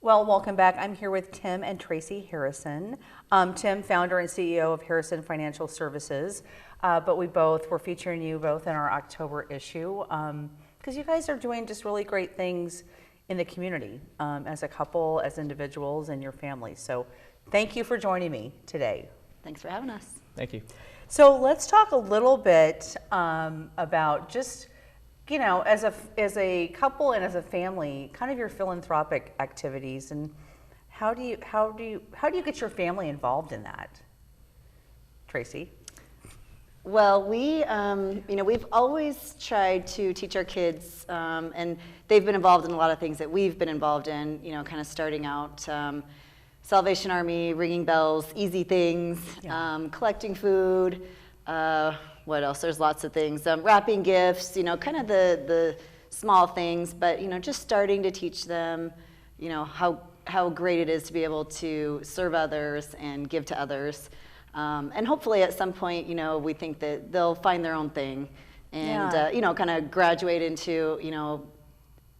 Well, welcome back. I'm here with Tim and Traci Harrison. Tim, founder and CEO of Harrison Financial Services, but we're featuring you both in our October issue because you guys are doing just really great things in the community as a couple, as individuals, and your families. So thank you for joining me today. Thanks for having us. Thank you. So let's talk a little bit about just, you know, as a couple and as a family, kind of your philanthropic activities, and how do you get your family involved in that? Traci? Well, we've always tried to teach our kids, and they've been involved in a lot of things that we've been involved in, you know, kind of starting out Salvation Army, ringing bells, easy things, collecting food, what else? There's lots of things. Wrapping gifts, you know, kind of the small things, but, you know, just starting to teach them, you know, how great it is to be able to serve others and give to others. And hopefully at some point, you know, we think that they'll find their own thing and, you know, kind of graduate into, you know,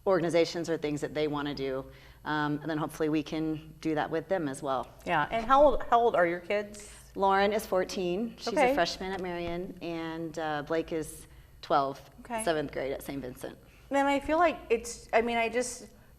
organizations or things that they want to do. And then hopefully we can do that with them as well. Yeah, and how old are your kids? Lauren is 14. She's a freshman at Marion, and Blake is 12, 7th grade at St. Vincent. And I feel like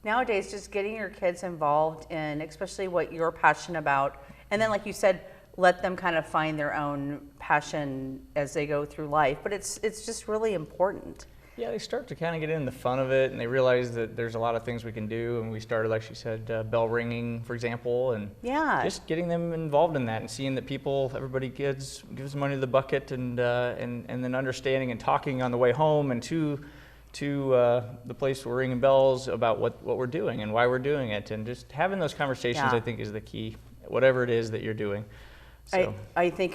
nowadays, just getting your kids involved in, especially what you're passionate about, and then like you said, let them kind of find their own passion as they go through life. But it's just really important. Yeah, they start to kind of get in the fun of it, and they realize that there's a lot of things we can do. And we started, like she said, bell ringing, for example, and just getting them involved in that and seeing that everybody gives money to the bucket, and then understanding and talking on the way home and to the place where we're ringing bells about what we're doing and why we're doing it, and just having those conversations, I think, is the key, whatever it is that you're doing. So. I think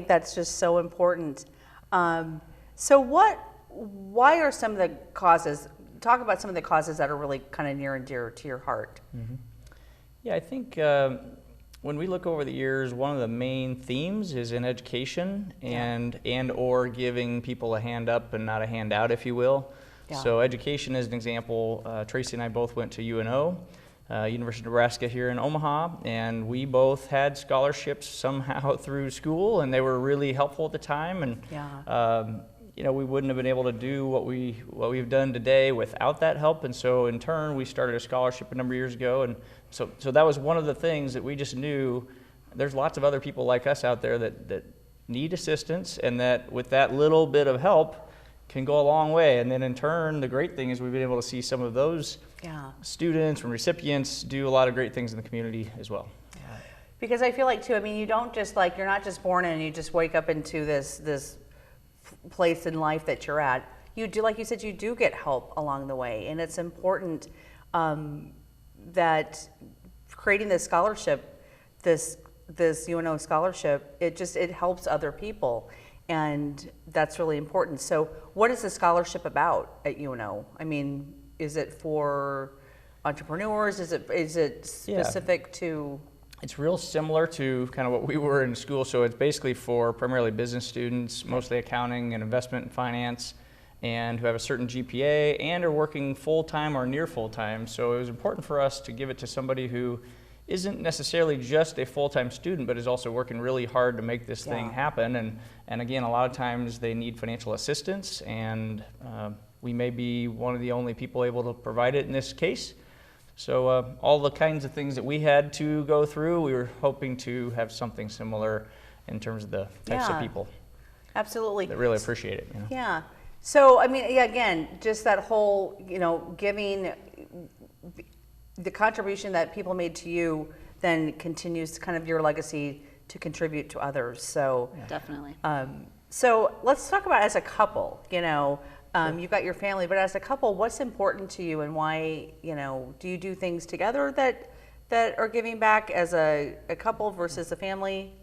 that's just so important. Why are some of the causes? Talk about some of the causes that are really kind of near and dear to your heart. Mm-hmm. Yeah, I think when we look over the years, one of the main themes is in education and or giving people a hand up and not a handout, if you will. Yeah. So education is an example. Traci and I both went to UNO, University of Nebraska here in Omaha, and we both had scholarships somehow through school, and they were really helpful at the time. And you know, we wouldn't have been able to do what we've done today without that help. And so in turn, we started a scholarship a number of years ago. And so that was one of the things that we just knew there's lots of other people like us out there that need assistance, and that with that little bit of help can go a long way. And then in turn, the great thing is we've been able to see some of those students and recipients do a lot of great things in the community as well. Because I feel like too, I mean, you're not just born in and you just wake up into this place in life that you're at. You do, like you said, you do get help along the way, and it's important that creating this scholarship, this UNO scholarship, it helps other people, and that's really important. So, what is the scholarship about at UNO? I mean, is it for entrepreneurs? Is it specific to? It's real similar to kind of what we were in school, so it's basically for primarily business students, mostly accounting and investment and finance, and who have a certain GPA and are working full-time or near full-time. So it was important for us to give it to somebody who isn't necessarily just a full-time student, but is also working really hard to make this thing happen. And again, a lot of times they need financial assistance, and we may be one of the only people able to provide it in this case. So all the kinds of things that we had to go through, we were hoping to have something similar in terms of the types of people. Absolutely. That really appreciate it. You know? Yeah. So, I mean, again, just that whole, you know, giving the contribution that people made to you then continues kind of your legacy to contribute to others. So definitely. So let's talk about as a couple, you know, you've got your family, but as a couple, what's important to you, and why, you know, do you do things together that are giving back as a couple versus a family?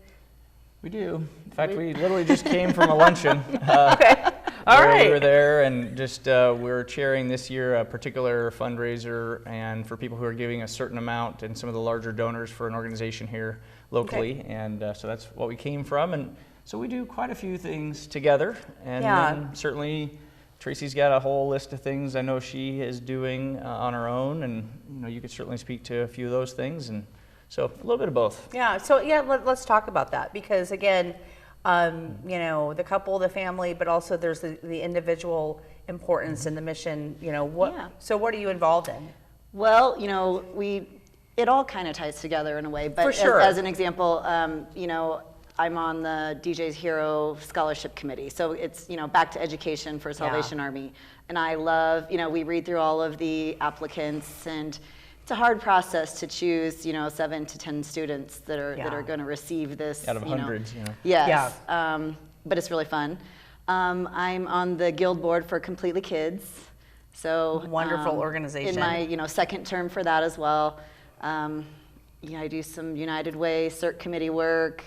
We do. In fact, we literally just came from a luncheon. We were there, and just we're chairing this year a particular fundraiser, and for people who are giving a certain amount, and some of the larger donors for an organization here locally. And so that's what we came from, and so we do quite a few things together, and then certainly Tracy's got a whole list of things I know she is doing on her own, and you could certainly speak to a few of those things, and so a little bit of both. Yeah. So let's talk about that, because again, the couple, the family, but also there's the individual importance and the mission. So what are you involved in? Well, it all kind of ties together in a way, but For sure. as an example, I'm on the DJ's Hero Scholarship Committee. So it's, back to education for Salvation Army. And I love, we read through all of the applicants, and it's a hard process to choose, 7 to 10 students that are going to receive this. Out of hundreds, Yes. Yeah. But it's really fun. I'm on the Guild Board for Completely Kids. So wonderful organization. In my, second term for that as well. I do some United Way CERT committee work.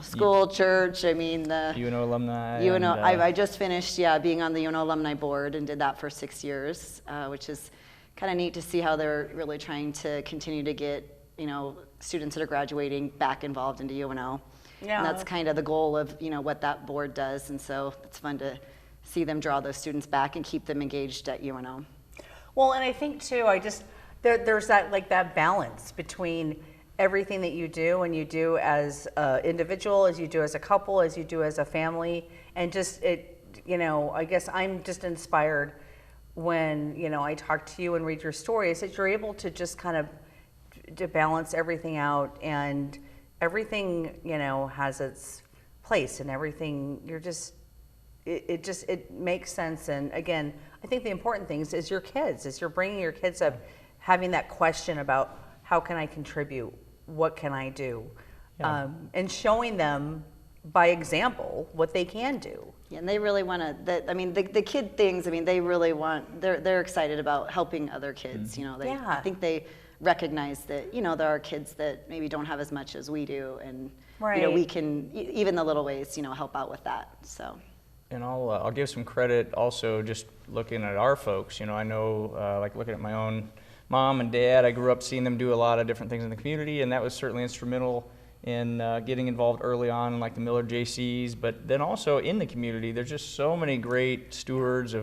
School, church. The UNO alumni. UNO. I just finished, being on the UNO alumni board, and did that for 6 years, which is kind of neat to see how they're really trying to continue to get students that are graduating back involved into UNO. Yeah. And that's kind of the goal of what that board does, and so it's fun to see them draw those students back and keep them engaged at UNO. Well, and I think too, there's that balance between everything that you do, and you do as an individual, as you do as a couple, as you do as a family, and I guess I'm just inspired when I talk to you and read your stories, that you're able to just kind of to balance everything out, and everything has its place, and everything it makes sense. And again, I think the important thing is your kids, is you're bringing your kids up having that question about how can I contribute, what can I do, and showing them by example what they can do. Yeah, and they really want to. The kid things. They really want. They're excited about helping other kids. I think they recognize that there are kids that maybe don't have as much as we do, and we can even the little ways help out with that. So. And I'll give some credit also, just looking at our folks. I know, like looking at my own mom and dad, I grew up seeing them do a lot of different things in the community, and that was certainly instrumental in getting involved early on, like the Miller JCs. But then also in the community, there's just so many great stewards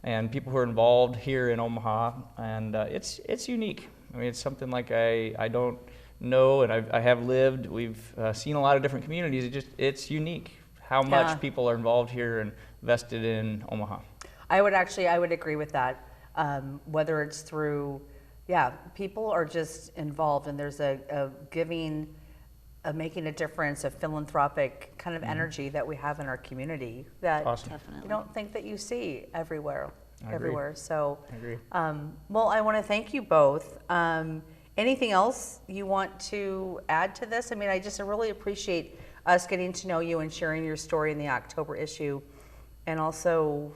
and people who are involved here in Omaha, and it's unique. It's something like I don't know, and I have lived. We've seen a lot of different communities. It's unique how much people are involved here and vested in Omaha. I would agree with that. Whether it's through, people are just involved, and there's a giving, a making a difference, a philanthropic kind of energy that we have in our community that you don't think that you see everywhere. So, I agree. Well, I want to thank you both. Anything else you want to add to this? I just really appreciate us getting to know you and sharing your story in the October issue, and also,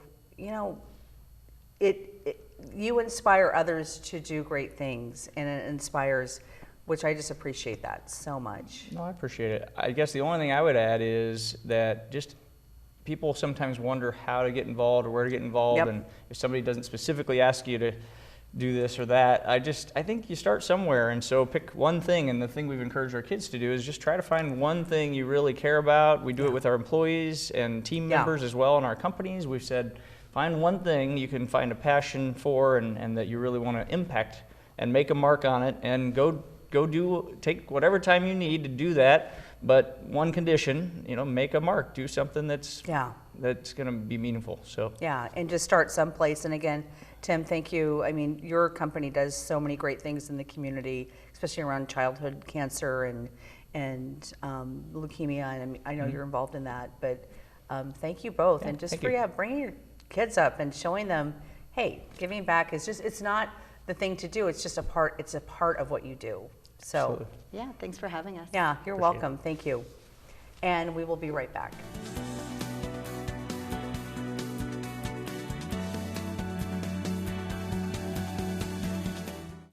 you inspire others to do great things, and it inspires, which I just appreciate that so much. No, I appreciate it. I guess the only thing I would add is that just people sometimes wonder how to get involved or where to get involved, and if somebody doesn't specifically ask you to do this or that, I think you start somewhere, and so pick one thing. And the thing we've encouraged our kids to do is just try to find one thing you really care about. We do it with our employees and team members as well in our companies. We've said, find one thing you can find a passion for, and that you really want to impact, and make a mark on it, and take whatever time you need to do that. But one condition, make a mark, do something that's going to be meaningful. So and just start someplace. And again, Tim, thank you. Your company does so many great things in the community, especially around childhood cancer and leukemia, and I know you're involved in that. But thank you both, and just for bringing your kids up and showing them, hey, giving back is it's not the thing to do. It's just a part. It's a part of what you do. So absolutely. Thanks for having us. You're welcome. Thank you. And we will be right back.